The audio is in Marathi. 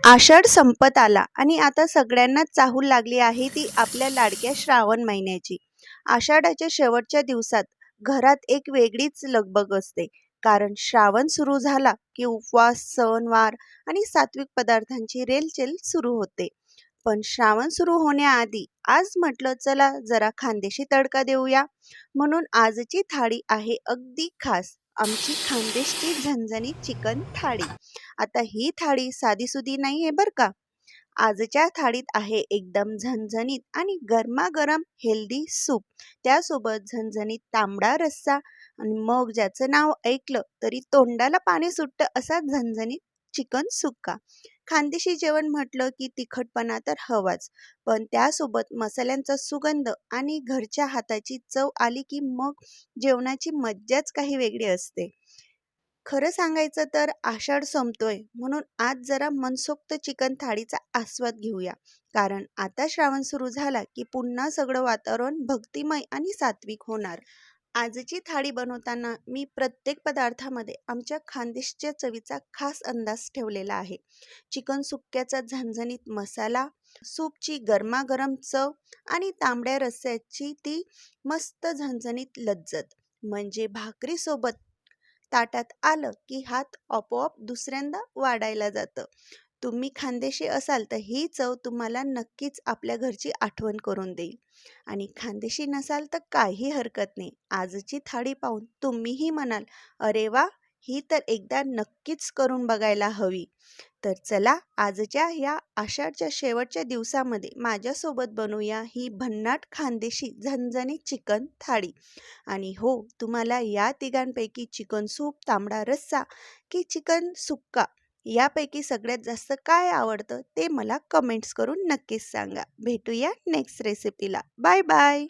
आषाढ संपत आला आणि आता सगळ्यांनाच चाहूल लागली आहे ती आपल्या लाडक्या श्रावण महिन्याची. आषाढाच्या शेवटच्या दिवसात घरात एक वेगळीच लगबग असते. कारण श्रावण सुरू झाला की उपवास, सणवार आणि सात्विक पदार्थांची रेलचेल सुरू होते. पण श्रावण सुरू होण्याआधी आज म्हटलं चला जरा खानदेशी तडका देऊया. म्हणून आजची थाळी आहे अगदी खास, आमची खानदेशची झणझणीत चिकन थाळी. आता ही थाळी साधीसुधी नाहीये बरं का. आजच्या थाळीत आहे एकदम झणझणीत आणि गरमागरम हेल्दी सूप. त्यासोबत झणझणीत तांबडा रस्सा आणि मग ज्याचं नाव ऐकलं तरी तोंडाला पाणी सुटतं असा झणझणीत चिकन सुक्का. खानदेशी जेवण म्हटलं की तिखटपणा तर हवाच, पण त्यासोबत मसाल्यांचा सुगंध आणि घरच्या हाताची चव आली की मग जेवणाची मज्जाच काही वेगळी असते. खरं सांगायचं तर आषाढ संपतोय म्हणून आज जरा मनसोक्त चिकन थाळीचा आस्वाद घेऊया. कारण आता श्रावण सुरू झाला की पुन्हा सगळं वातावरण भक्तिमय आणि सात्विक होणार. आजची थाळी बनवताना मी प्रत्येक पदार्थामध्ये आमच्या खानदेशच्या चवीचा खास अंदाज ठेवलेला आहे. चिकन सुक्याचा झणझणीत मसाला, सूपची गरमागरम चव आणि तांबड्या रस्स्याची ती मस्त झणझणीत लज्जत. म्हणजे भाकरीसोबत ताटात आलं की हात आपोआप दुसऱ्यांदा वाढायला जातं. तुम्ही खानदेशी असाल तर ही चव तुम्हाला नक्कीच आपल्या घरची आठवण करून देईल. आणि खानदेशी नसाल तर काही हरकत नाही. आजची थाळी पाहून तुम्हीही म्हणाल, अरे वा, ही तर एकदा नक्कीच करून बघायला हवी. तर चला आजच्या या आषाढच्या शेवटच्या दिवसामध्ये माझ्यासोबत बनवूया ही भन्नाट खानदेशी झणझणीत चिकन थाळी. आणि हो, तुम्हाला या तिघांपैकी चिकन सूप, तांबडा रस्सा की चिकन सुक्का यापैकी सगळ्यात जास्त काय आवडतं ते मला कमेंट्स करून नक्कीच सांगा. भेटूया नेक्स्ट रेसिपीला. Bye bye.